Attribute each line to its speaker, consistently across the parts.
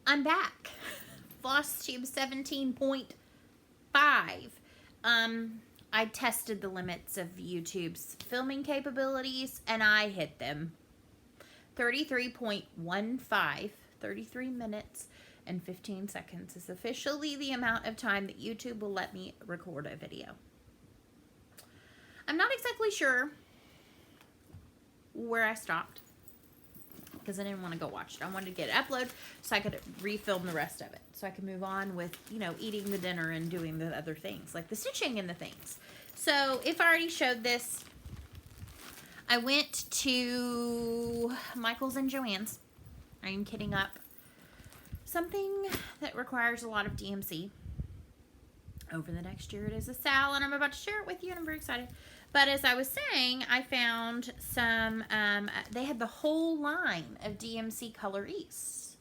Speaker 1: I'm back. Flosstube 17.5. I tested the limits of YouTube's filming capabilities and I hit them. 33.15, 33 minutes and 15 seconds is officially the amount of time that YouTube will let me record a video. I'm not exactly sure where I stopped because I didn't want to go watch it. I wanted to get it uploaded so I could refilm the rest of it. So I could move on with, you know, eating the dinner and doing the other things, like the stitching and the things. So if I already showed this, I went to Michael's and Joann's. I am kitting up something that requires a lot of DMC. Over the next year, it is a sale, and I'm about to share it with you, and I'm very excited. But as I was saying, I found some, they had the whole line of DMC Color East.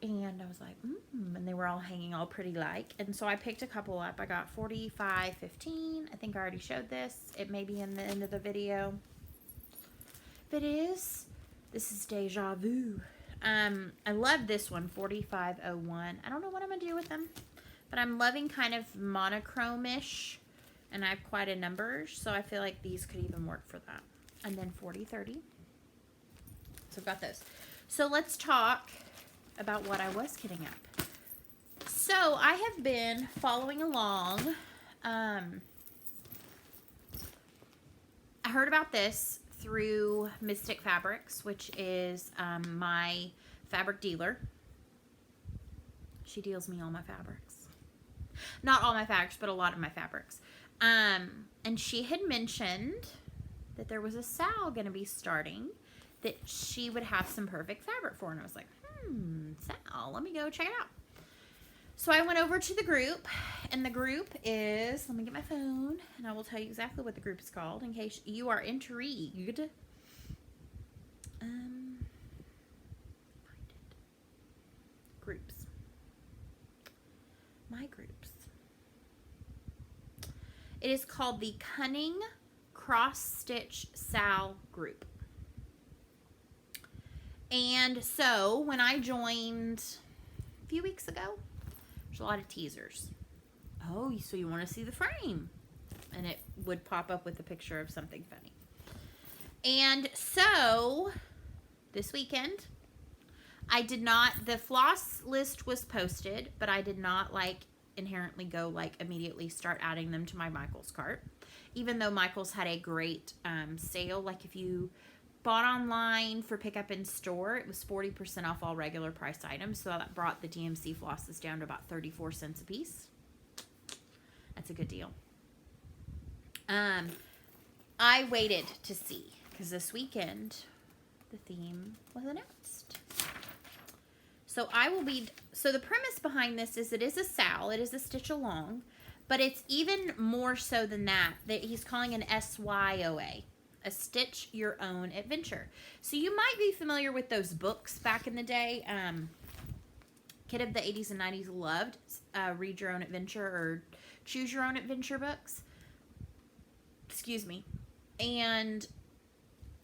Speaker 1: And I was like, and they were all hanging all pretty like. And so I picked a couple up. I got 45.15. I think I already showed this. It may be in the end of the video. If it is, this is Deja Vu. I love this one, 45.01. I don't know what I'm going to do with them. But I'm loving kind of monochrome-ish. And I have quite a number, so I feel like these could even work for that. And then 40.30. So I've got those. So let's talk about what I was kitting up. So I have been following along. I heard about this through Mystic Fabrics, which is my fabric dealer. She deals me all my fabrics. Not all my fabrics, but a lot of my fabrics. And she had mentioned that there was a sale going to be starting that she would have some perfect fabric for. And I was like, sale, let me go check it out. So I went over to the group, and the group is, let me get my phone, and I will tell you exactly what the group is called in case you are intrigued. Groups. My groups. It is called the Cunning Cross Stitch Sal Group. And so when I joined a few weeks ago, there's a lot of teasers. Oh, so you want to see the frame? And it would pop up with a picture of something funny. And so this weekend, I did not, the floss list was posted, but I did not inherently go immediately start adding them to my Michael's cart. Even though Michael's had a great sale, like if you bought online for pickup in store, it was 40% off all regular price items. So that brought the DMC flosses down to about 34 cents a piece. That's a good deal. I waited to see because this weekend the theme was announced. So so the premise behind this is it is a sal, it is a stitch along, but it's even more so than that he's calling an SYOA, a Stitch Your Own Adventure. So you might be familiar with those books back in the day. Kid of the 80s and 90s loved Read Your Own Adventure or Choose Your Own Adventure books. Excuse me. And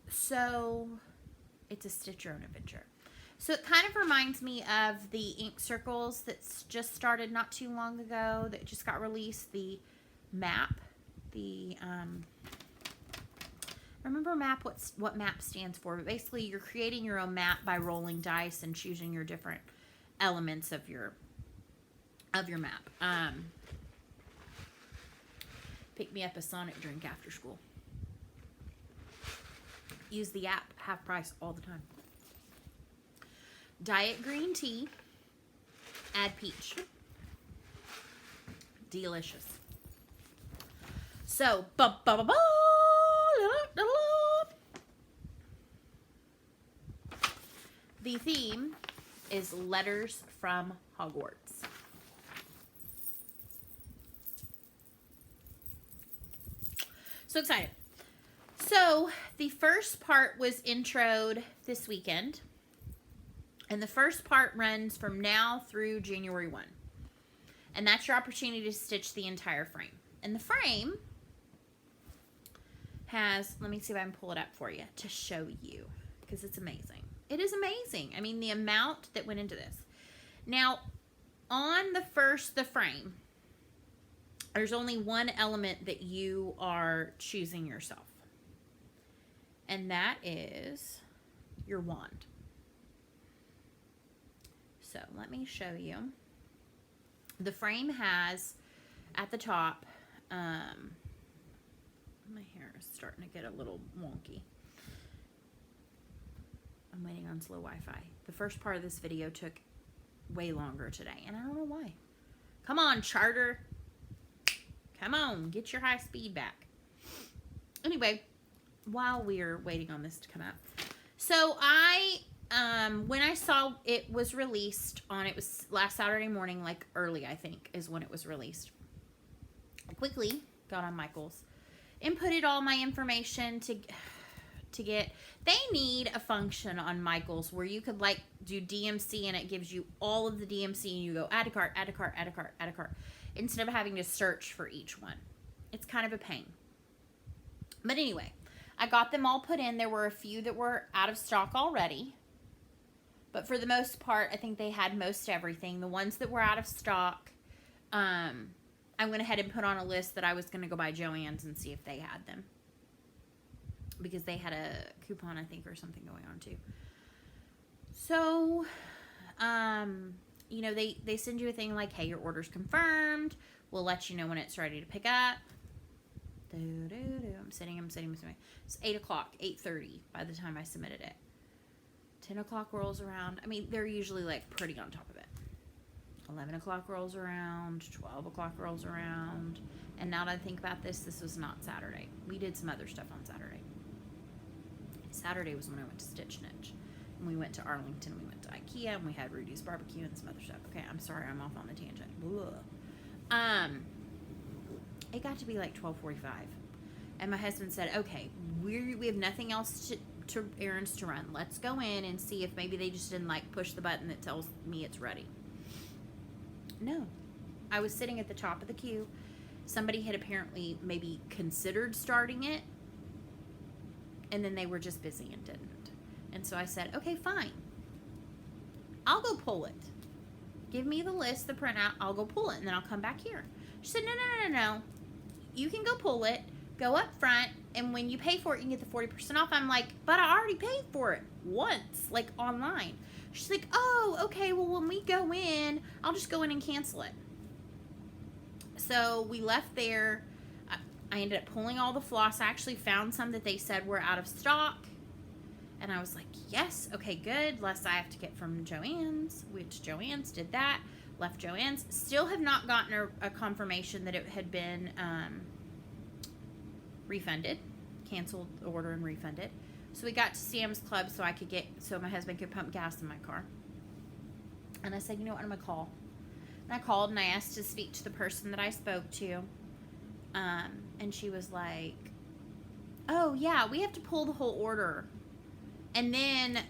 Speaker 1: so it's a Stitch Your Own Adventure. So it kind of reminds me of the ink circles that's just started not too long ago that just got released. The map, remember map, what map stands for, but basically you're creating your own map by rolling dice and choosing your different elements of your map. Pick me up a Sonic drink after school. Use the app, half price all the time. Diet green tea, add peach. Delicious. So, the theme is Letters from Hogwarts. So excited. So, the first part was introed this weekend. And the first part runs from now through January 1. And that's your opportunity to stitch the entire frame. And the frame has, let me see if I can pull it up for you to show you, because it's amazing. It is amazing. I mean, the amount that went into this. Now, on the frame, there's only one element that you are choosing yourself. And that is your wand. So let me show you. The frame has at the top, my hair is starting to get a little wonky. I'm waiting on slow Wi-Fi. The first part of this video took way longer today, and I don't know why. Come on, Charter. Come on, get your high speed back. Anyway, while we're waiting on this to come out. So when I saw it was released it was last Saturday morning, like early, I think, is when it was released. I quickly got on Michael's, inputted all my information to get, they need a function on Michael's where you could like do DMC and it gives you all of the DMC and you go add a cart, add a cart, add a cart, add a cart, instead of having to search for each one. It's kind of a pain. But anyway, I got them all put in. There were a few that were out of stock already. But for the most part, I think they had most everything. The ones that were out of stock, I went ahead and put on a list that I was going to go by Joann's and see if they had them. Because they had a coupon, I think, or something going on too. So, you know, they send you a thing like, hey, your order's confirmed. We'll let you know when it's ready to pick up. I'm sitting. It's 8 o'clock, 8:30 by the time I submitted it. 10 o'clock rolls around. I mean, they're usually like pretty on top of it. 11 o'clock rolls around, 12 o'clock rolls around. And now that I think about this, this was not Saturday. We did some other stuff on Saturday. Saturday was when I went to Stitch Niche. And we went to Arlington, we went to IKEA, and we had Rudy's Barbecue and some other stuff. Okay, I'm sorry, I'm off on a tangent. Blah. It got to be like 12:45. And my husband said, okay, we have nothing else to errands to run. Let's go in and see if maybe they just didn't like push the button that tells me it's ready. No. I was sitting at the top of the queue. Somebody had apparently maybe considered starting it, and then they were just busy and didn't. And so I said, okay, fine. I'll go pull it. Give me the list, the printout. I'll go pull it, and then I'll come back here. She said, no. You can go pull it, go up front, and when you pay for it, you can get the 40% off. I'm like, but I already paid for it once, like online. She's like, oh, okay, well, when we go in, I'll just go in and cancel it. So we left there. I ended up pulling all the floss. I actually found some that they said were out of stock. And I was like, yes, okay, good. Less I have to get from Joann's, which Joann's did that. Left Joann's. Still have not gotten a confirmation that it had been refunded. Canceled the order and refunded. So we got to Sam's Club so my husband could pump gas in my car. And I said, you know what, I'm going to call. And I called and I asked to speak to the person that I spoke to. And she was like, oh, yeah, we have to pull the whole order. And then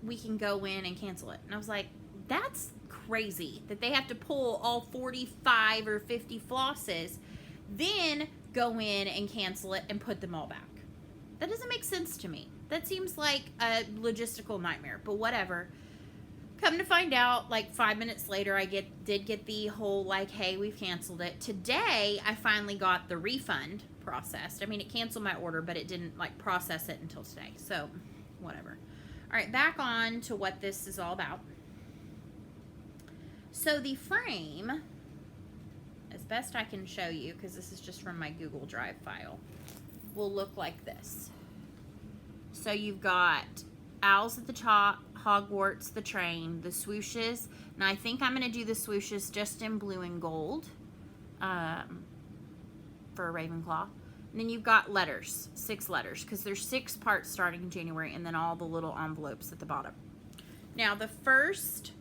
Speaker 1: we can go in and cancel it. And I was like, that's crazy that they have to pull all 45 or 50 flosses, then go in and cancel it and put them all back. That doesn't make sense to me. That seems like a logistical nightmare, but whatever. Come to find out, like 5 minutes later, I did get the whole, like, hey, we've canceled it. Today, I finally got the refund processed. I mean, it canceled my order, but it didn't, like, process it until today. So, whatever. All right, back on to what this is all about. So, the frame, as best I can show you, because this is just from my Google Drive file, will look like this. So, you've got owls at the top, Hogwarts, the train, the swooshes. Now, I think I'm going to do the swooshes just in blue and gold for a Ravenclaw. And then you've got letters, 6 letters, because there's 6 parts starting in January, and then all the little envelopes at the bottom. Now, the first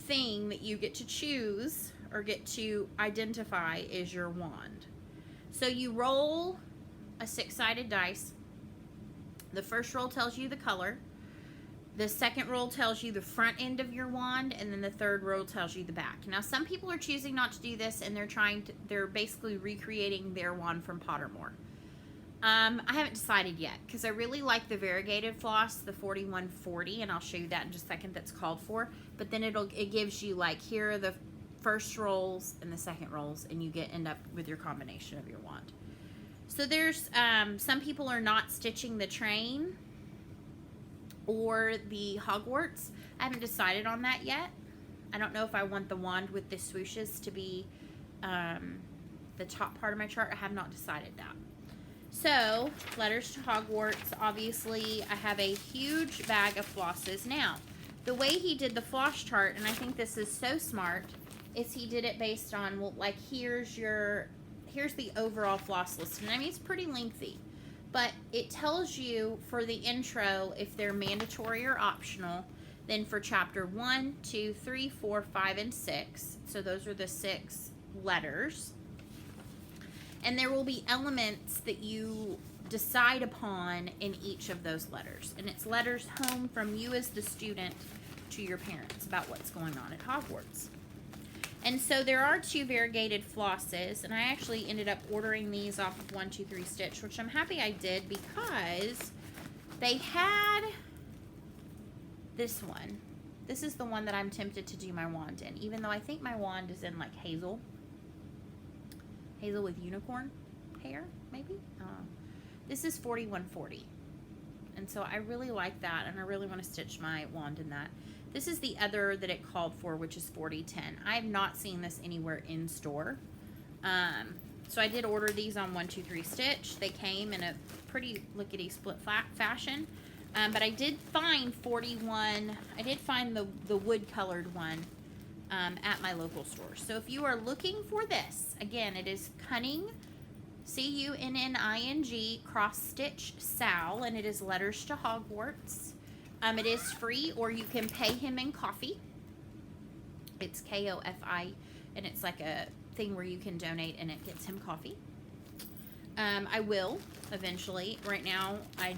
Speaker 1: thing that you get to choose or get to identify is your wand. So you roll a 6-sided dice. The first roll tells you the color. The second roll tells you the front end of your wand, and then the third roll tells you the back. Now, some people are choosing not to do this, and they're basically recreating their wand from Pottermore. I haven't decided yet because I really like the variegated floss, the 4140, and I'll show you that in just a second. That's called for, but then it gives you like, here are the first rolls and the second rolls, and you end up with your combination of your wand. So there's some people are not stitching the train or the Hogwarts. I haven't decided on that yet. I don't know if I want the wand with the swooshes to be the top part of my chart. I have not decided that. So, Letters to Hogwarts, obviously, I have a huge bag of flosses. Now, the way he did the floss chart, and I think this is so smart, is he did it based on, well, like, here's the overall floss list. And I mean, it's pretty lengthy, but it tells you for the intro if they're mandatory or optional. Then for chapter 1, 2, 3, 4, 5, and 6, so those are the 6 letters. And there will be elements that you decide upon in each of those letters. And it's letters home from you as the student to your parents about what's going on at Hogwarts. And so there are 2 variegated flosses, and I actually ended up ordering these off of 123 Stitch, which I'm happy I did because they had this one. This is the one that I'm tempted to do my wand in, even though I think my wand is in like hazel with unicorn hair, maybe. This is 4140, and so I really like that, and I really want to stitch my wand in that. This is the other that it called for, which is 4010. I have not seen this anywhere in store, so I did order these on 123 Stitch. They came in a pretty lickety split fashion, but I did find 41. I did find the wood colored one at my local store. So if you are looking for this, again, it is Cunning, Cunning cross stitch Sal, and it is Letters to Hogwarts. It is free, or you can pay him in coffee. It's KOFI, and it's like a thing where you can donate and it gets him coffee. I will eventually. Right now I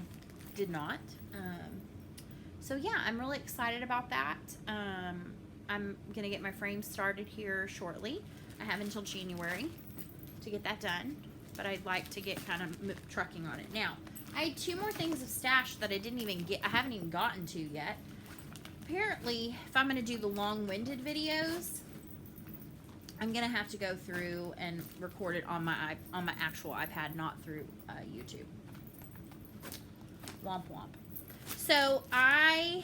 Speaker 1: did not. So yeah, I'm really excited about that. I'm gonna get my frame started here shortly. I have until January to get that done, but I'd like to get kind of trucking on it. Now, I had 2 more things of stash that I haven't even gotten to yet. Apparently, if I'm gonna do the long-winded videos, I'm gonna have to go through and record it on my actual iPad, not through YouTube. Womp womp. So I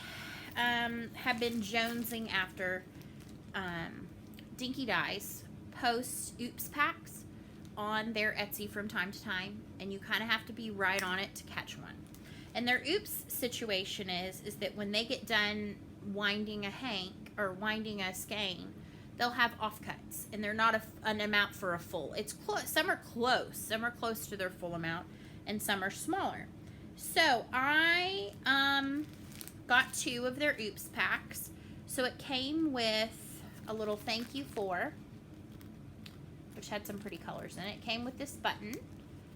Speaker 1: have been jonesing after Dinky Dies posts oops packs on their Etsy from time to time, and you kind of have to be right on it to catch one. And their oops situation is that when they get done winding a hank or winding a skein, they'll have offcuts, and they're not an amount for a full. It's close. Some are close to their full amount, and some are smaller. So I got 2 of their oops packs. So it came with a little thank you for, which had some pretty colors in it. It came with this button,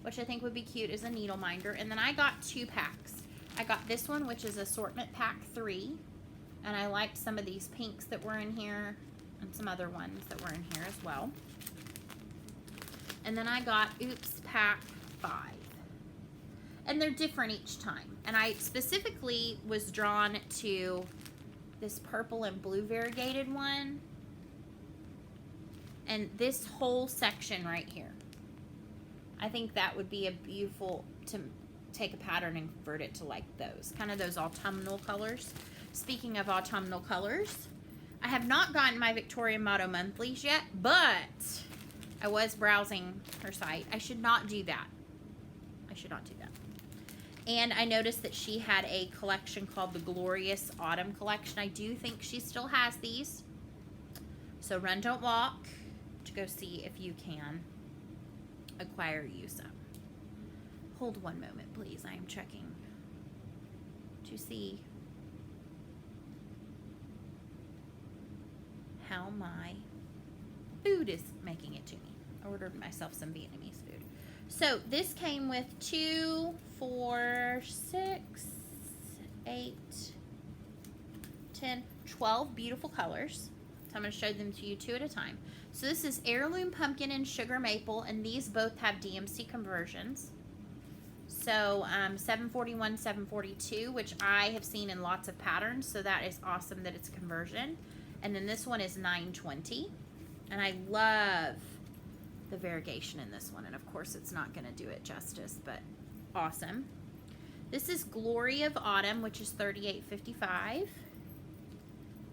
Speaker 1: which I think would be cute as a needle minder. And then I got 2 packs. I got this one, which is assortment pack 3, and I liked some of these pinks that were in here and some other ones that were in here as well. And then I got oops pack 5. And they're different each time. And I specifically was drawn to this purple and blue variegated one. And this whole section right here. I think that would be a beautiful, to take a pattern and convert it to like those. Kind of those autumnal colors. Speaking of autumnal colors, I have not gotten my Victoria Motto monthlies yet, but I was browsing her site. I should not do that. I should not do that. And I noticed that she had a collection called the Glorious Autumn Collection. I do think she still has these. So run, don't walk to go see if you can acquire you some. Hold one moment, please. I am checking to see how my food is making it to me. I ordered myself some Vietnamese food. So this came with 2, 4, 6, 8, 10, 12 beautiful colors. So I'm going to show them to you 2 at a time. So this is Heirloom Pumpkin and Sugar Maple, and these both have DMC conversions. So 741, 742, which I have seen in lots of patterns. So that is awesome that it's conversion. And then this one is 920. And I love the variegation in this one. And of course it's not going to do it justice, but awesome. This is Glory of Autumn, which is 38.55.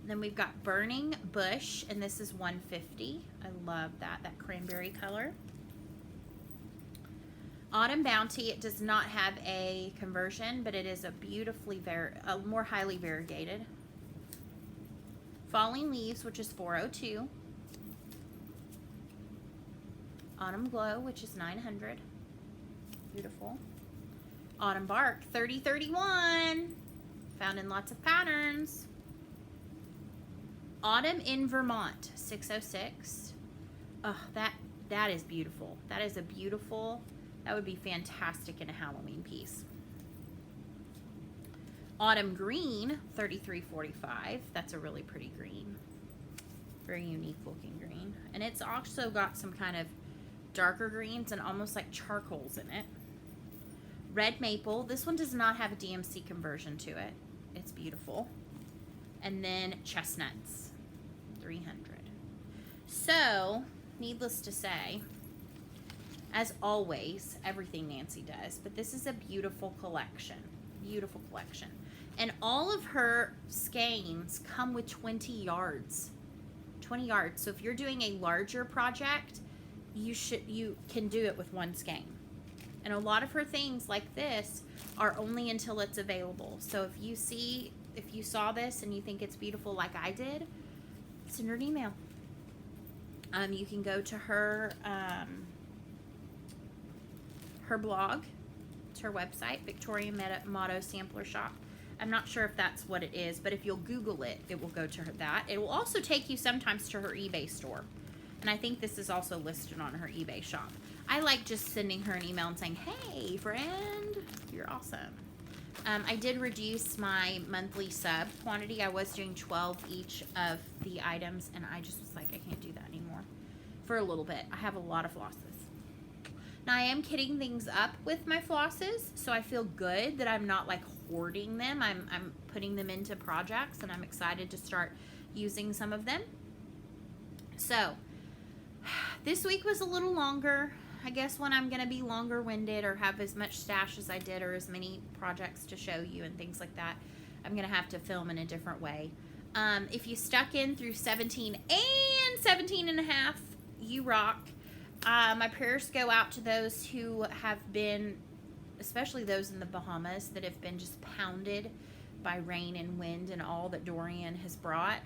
Speaker 1: Then we've got Burning Bush, and this is 150. I love that cranberry color. Autumn Bounty, it does not have a conversion, but it is a beautifully, more highly variegated. Falling Leaves, which is 402. Autumn Glow, which is 900. Beautiful. Autumn Bark, 3031. Found in lots of patterns. Autumn in Vermont, 606. Oh, that is beautiful. That is a beautiful, that would be fantastic in a Halloween piece. Autumn Green, 3345. That's a really pretty green. Very unique looking green. And it's also got some kind of darker greens and almost like charcoals in it. Red Maple. This one does not have a DMC conversion to it. It's beautiful. And then Chestnuts, 300. So, needless to say, as always, everything Nancy does, but this is a beautiful collection. Beautiful collection. And all of her skeins come with 20 yards. 20 yards. So if you're doing a larger project, you can do it with one skein. And a lot of her things like this are only until it's available. So if you saw this and you think it's beautiful like I did, send her an email. You can go to her her blog, to her website, Victoria Motto Sampler Shop. I'm not sure if that's what it is, but if you'll Google it, it will go to her that. It will also take you sometimes to her eBay store. And I think this is also listed on her eBay shop. I like just sending her an email and saying, hey, friend, you're awesome. I did reduce my monthly sub quantity. I was doing 12 each of the items, and I just was like, I can't do that anymore for a little bit. I have a lot of flosses. Now, I am kitting things up with my flosses, so I feel good that I'm not, like, hoarding them. I'm putting them into projects, and I'm excited to start using some of them. So, this week was a little longer. I guess when I'm going to be longer-winded or have as much stash as I did or as many projects to show you and things like that, I'm going to have to film in a different way. If you stuck in through 17 and 17 and a half, you rock. My prayers go out to those who have been, especially those in the Bahamas, that have been just pounded by rain and wind and all that Dorian has brought.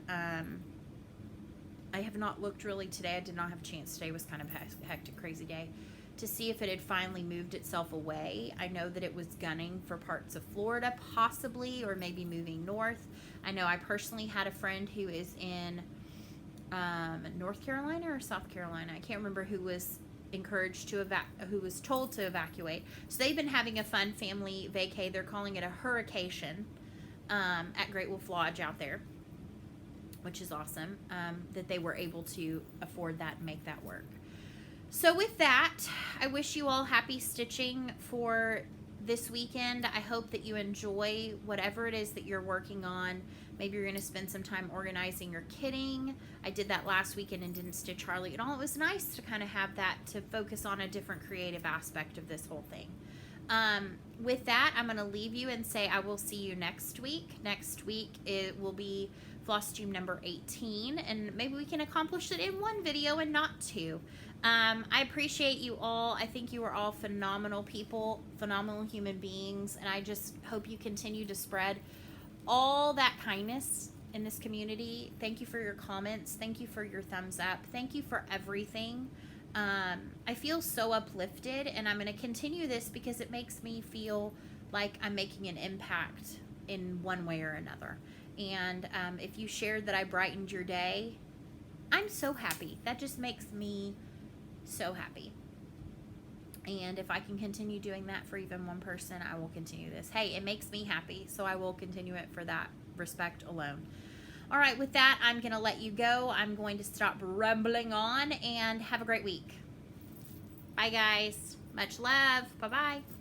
Speaker 1: I have not looked really today. I did not have a chance. Today was kind of a hectic, crazy day to see if it had finally moved itself away. I know that it was gunning for parts of Florida, possibly, or maybe moving north. I know I personally had a friend who is in North Carolina or South Carolina. I can't remember, who was encouraged to who was told to evacuate. So they've been having a fun family vacay. They're calling it a hurricane at Great Wolf Lodge out there, which is awesome, that they were able to afford that and make that work. So with that, I wish you all happy stitching for this weekend. I hope that you enjoy whatever it is that you're working on. Maybe you're going to spend some time organizing your kitting. I did that last weekend and didn't stitch hardly at all. It was nice to kind of have that, to focus on a different creative aspect of this whole thing. With that, I'm going to leave you and say I will see you next week. Next week it will be Flosstube number 18, and maybe we can accomplish it in one video and not two. I appreciate you all. I think you are all phenomenal people, phenomenal human beings, and I just hope you continue to spread all that kindness in this community. Thank you for your comments. Thank you for your thumbs up. Thank you for everything. I feel so uplifted, and I'm going to continue this because it makes me feel like I'm making an impact in one way or another. And if you shared that I brightened your day, I'm so happy. That just makes me so happy. And if I can continue doing that for even one person, I will continue this. Hey, it makes me happy, so I will continue it for that respect alone. All right, with that, I'm going to let you go. I'm going to stop rambling on, and have a great week. Bye, guys. Much love. Bye-bye.